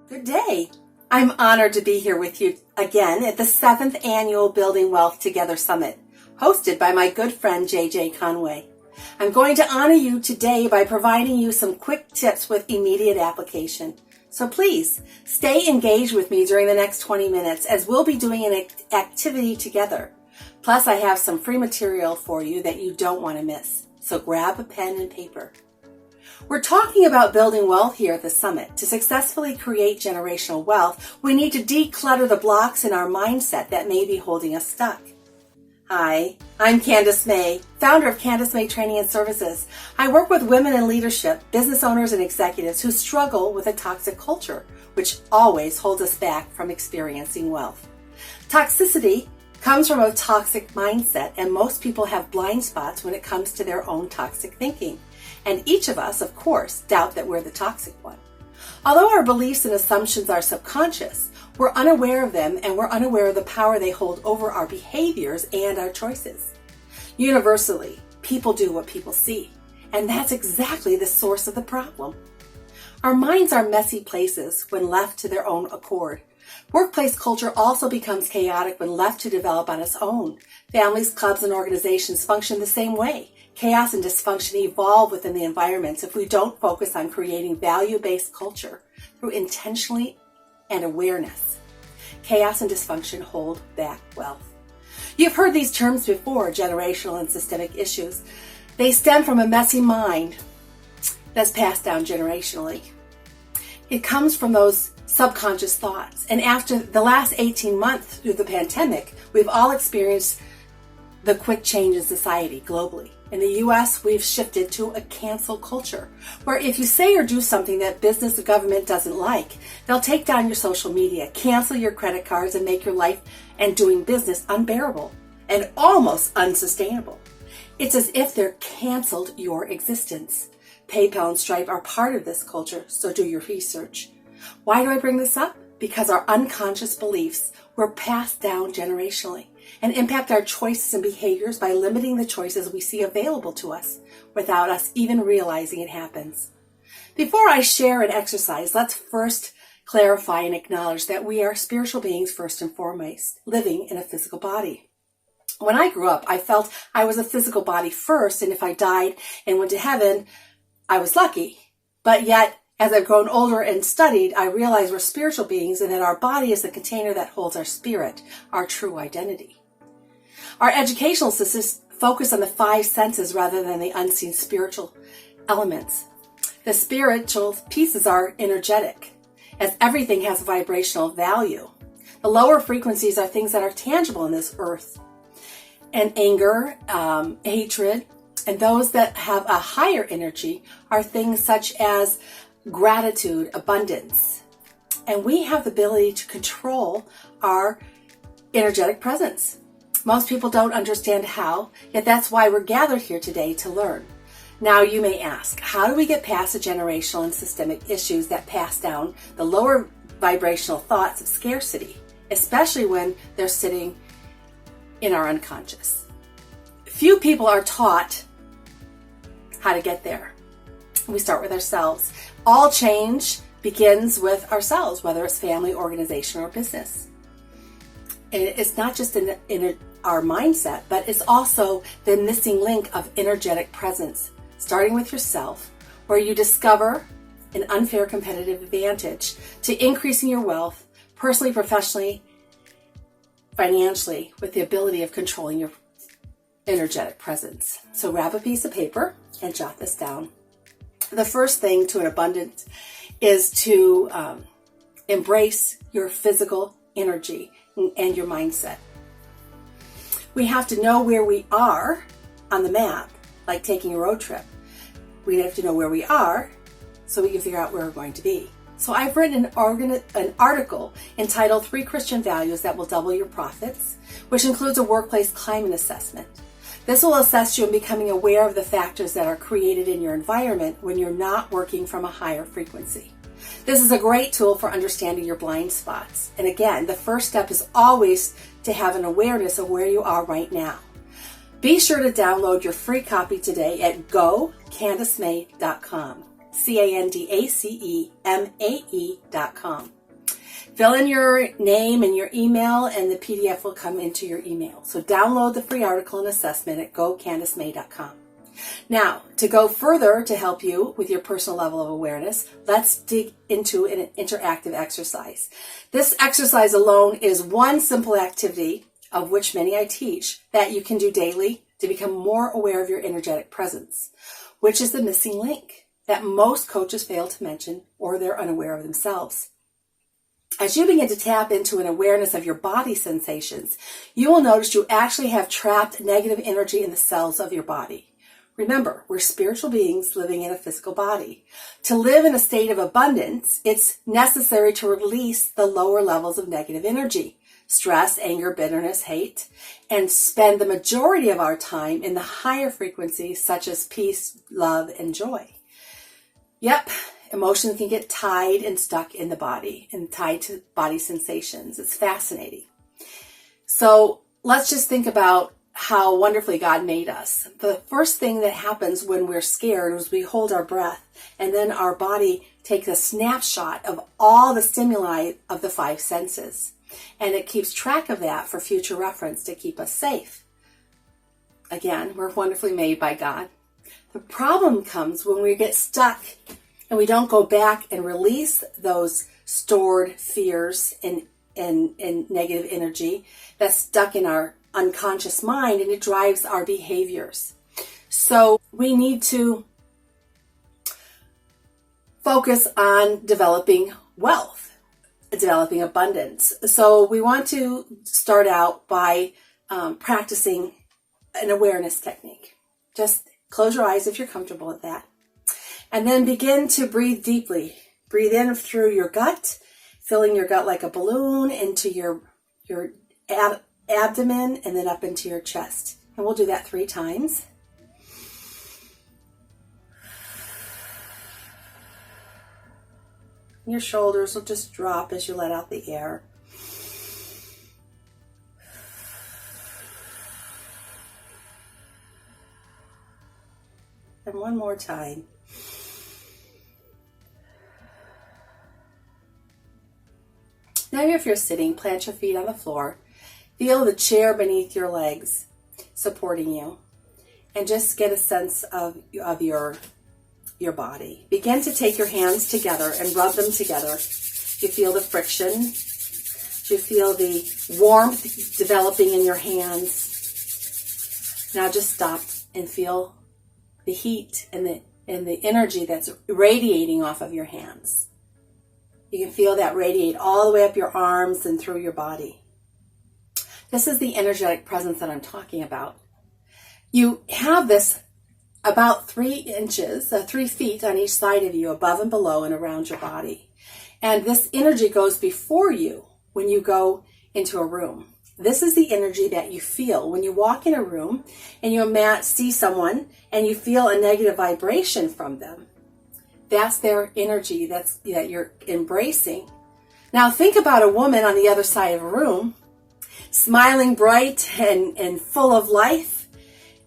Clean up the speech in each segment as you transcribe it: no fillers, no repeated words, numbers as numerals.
Good day. I'm honored to be here with you again at the 7th Annual Building Wealth Together Summit, hosted by my good friend JJ Conway. I'm going to honor you today by providing you some quick tips with immediate application. So please stay engaged with me during the next 20 minutes as we'll be doing an activity together. Plus, I have some free material for you that you don't want to miss. So grab a pen and paper. We're talking about building wealth here at the summit. To successfully create generational wealth, we need to declutter the blocks in our mindset that may be holding us stuck. Hi, I'm Candace Mae, founder of Candace Mae Training and Services. I work with women in leadership, business owners, and executives who struggle with a toxic culture, which always holds us back from experiencing wealth. Toxicity comes from a toxic mindset, and most people have blind spots when it comes to their own toxic thinking. And each of us, of course, doubt that we're the toxic one. Although our beliefs and assumptions are subconscious, we're unaware of them, and we're unaware of the power they hold over our behaviors and our choices. Universally, people do what people see, and that's exactly the source of the problem. Our minds are messy places when left to their own accord. Workplace culture also becomes chaotic when left to develop on its own. Families, clubs, and organizations function the same way. Chaos and dysfunction evolve within the environments if we don't focus on creating value-based culture through intentionally and awareness. Chaos and dysfunction hold back wealth. You've heard these terms before, generational and systemic issues. They stem from a messy mind that's passed down generationally. It comes from those subconscious thoughts. And after the last 18 months through the pandemic, we've all experienced the quick change in society globally. In the U.S., we've shifted to a cancel culture, where if you say or do something that business or government doesn't like, they'll take down your social media, cancel your credit cards, and make your life and doing business unbearable and almost unsustainable. It's as if they're canceled your existence. PayPal and Stripe are part of this culture, so do your research. Why do I bring this up? Because our unconscious beliefs were passed down generationally and impact our choices and behaviors by limiting the choices we see available to us without us even realizing it happens. Before I share an exercise, let's first clarify and acknowledge that we are spiritual beings first and foremost, living in a physical body. When I grew up, I felt I was a physical body first, and if I died and went to heaven, I was lucky. But yet, as I've grown older and studied, I realize we're spiritual beings and that our body is the container that holds our spirit, our true identity. Our educational systems focus on the 5 senses rather than the unseen spiritual elements. The spiritual pieces are energetic, as everything has a vibrational value. The lower frequencies are things that are tangible in this earth, and anger, hatred, and those that have a higher energy are things such as gratitude, abundance. And we have the ability to control our energetic presence. Most people don't understand how, yet that's why we're gathered here today to learn. Now you may ask, how do we get past the generational and systemic issues that pass down the lower vibrational thoughts of scarcity, especially when they're sitting in our unconscious? Few people are taught how to get there. We start with ourselves. All change begins with ourselves, whether it's family, organization, or business. And it's not just in our mindset, but it's also the missing link of energetic presence, starting with yourself, where you discover an unfair competitive advantage to increasing your wealth, personally, professionally, financially, with the ability of controlling your energetic presence. So grab a piece of paper and jot this down. The first thing to an abundance is to embrace your physical energy and your mindset. We have to know where we are on the map, like taking a road trip. We have to know where we are so we can figure out where we're going to be. So I've written an article entitled 3 Christian Values That Will Double Your Profits, which includes a workplace climate assessment. This will assess you in becoming aware of the factors that are created in your environment when you're not working from a higher frequency. This is a great tool for understanding your blind spots. And again, the first step is always to have an awareness of where you are right now. Be sure to download your free copy today at gocandacemay.com. CandacemaE.com. Fill in your name and your email, and the PDF will come into your email. So download the free article and assessment at gocandacemae.com. Now, to go further to help you with your personal level of awareness, let's dig into an interactive exercise. This exercise alone is one simple activity, of which many I teach, that you can do daily to become more aware of your energetic presence, which is the missing link that most coaches fail to mention or they're unaware of themselves. As you begin to tap into an awareness of your body sensations, you will notice you actually have trapped negative energy in the cells of your body. Remember, we're spiritual beings living in a physical body. To live in a state of abundance, it's necessary to release the lower levels of negative energy, stress, anger, bitterness, hate, and spend the majority of our time in the higher frequencies such as peace, love, and joy. Yep. Emotions can get tied and stuck in the body and tied to body sensations. It's fascinating. So let's just think about how wonderfully God made us. The first thing that happens when we're scared is we hold our breath, and then our body takes a snapshot of all the stimuli of the five senses. And it keeps track of that for future reference to keep us safe. Again, we're wonderfully made by God. The problem comes when we get stuck and we don't go back and release those stored fears and negative energy that's stuck in our unconscious mind, and it drives our behaviors. So we need to focus on developing wealth, developing abundance. So we want to start out by practicing an awareness technique. Just close your eyes if you're comfortable with that. And then begin to breathe deeply. Breathe in through your gut, filling your gut like a balloon into your abdomen and then up into your chest. And we'll do that 3 times. Your shoulders will just drop as you let out the air. And one more time. Now if you're sitting, plant your feet on the floor. Feel the chair beneath your legs supporting you. And just get a sense of your body. Begin to take your hands together and rub them together. You feel the friction. You feel the warmth developing in your hands. Now just stop and feel the heat and the energy that's radiating off of your hands. You can feel that radiate all the way up your arms and through your body. This is the energetic presence that I'm talking about. You have this about 3 inches, 3 feet on each side of you, above and below and around your body. And this energy goes before you when you go into a room. This is the energy that you feel when you walk in a room and you see someone and you feel a negative vibration from them. That's their energy that you're embracing. Now think about a woman on the other side of a room, smiling bright and full of life,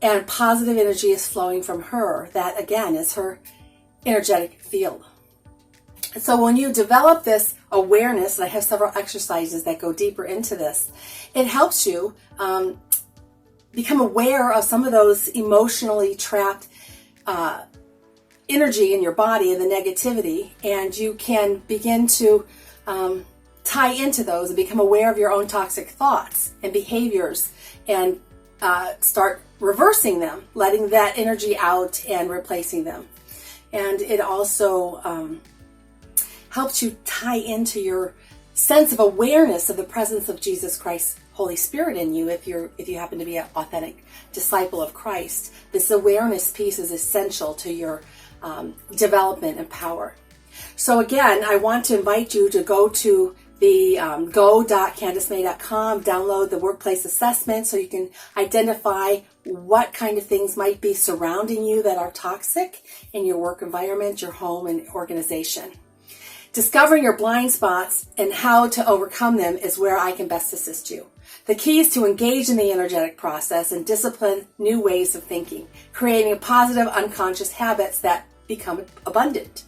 and positive energy is flowing from her. That again is her energetic field. So when you develop this awareness, and I have several exercises that go deeper into this, it helps you become aware of some of those emotionally trapped energy in your body and the negativity, and you can begin to tie into those and become aware of your own toxic thoughts and behaviors and start reversing them, letting that energy out and replacing them. And it also helps you tie into your sense of awareness of the presence of Jesus Christ, Holy Spirit in you. If you happen to be an authentic disciple of Christ, this awareness piece is essential to your development and power. So again, I want to invite you to go to the go.CandaceMae.com, download the workplace assessment so you can identify what kind of things might be surrounding you that are toxic in your work environment, your home, and organization. Discovering your blind spots and how to overcome them is where I can best assist you. The key is to engage in the energetic process and discipline new ways of thinking, creating positive unconscious habits that become abundant.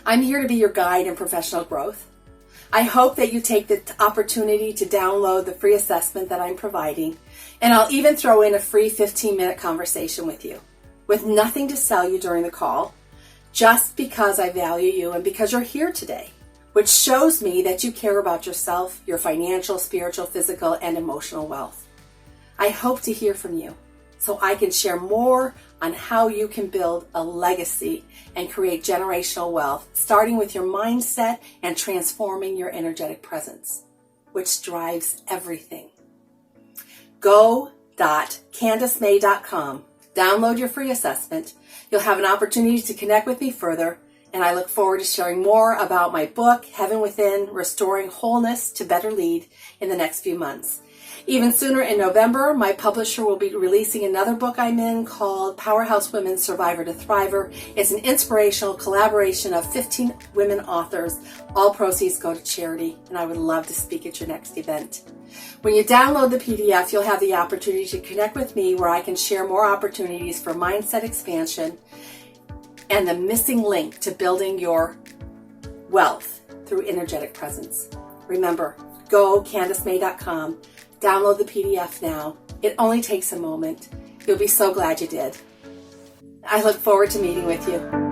I'm here to be your guide in professional growth. I hope that you take the opportunity to download the free assessment that I'm providing, and I'll even throw in a free 15-minute conversation with you, with nothing to sell you during the call, just because I value you and because you're here today, which shows me that you care about yourself, your financial, spiritual, physical, and emotional wealth. I hope to hear from you so I can share more on how you can build a legacy and create generational wealth, starting with your mindset and transforming your energetic presence, which drives everything. Go.CandaceMae.com. Download your free assessment. You'll have an opportunity to connect with me further, and I look forward to sharing more about my book, Heaven Within, Restoring Wholeness to Better Lead, in the next few months. Even sooner, in November, my publisher will be releasing another book I'm in called Powerhouse Women Survivor to Thriver. It's an inspirational collaboration of 15 women authors. All proceeds go to charity, and I would love to speak at your next event. When you download the PDF, you'll have the opportunity to connect with me where I can share more opportunities for mindset expansion and the missing link to building your wealth through energetic presence. Remember, go CandaceMae.com. Download the PDF now. It only takes a moment. You'll be so glad you did. I look forward to meeting with you.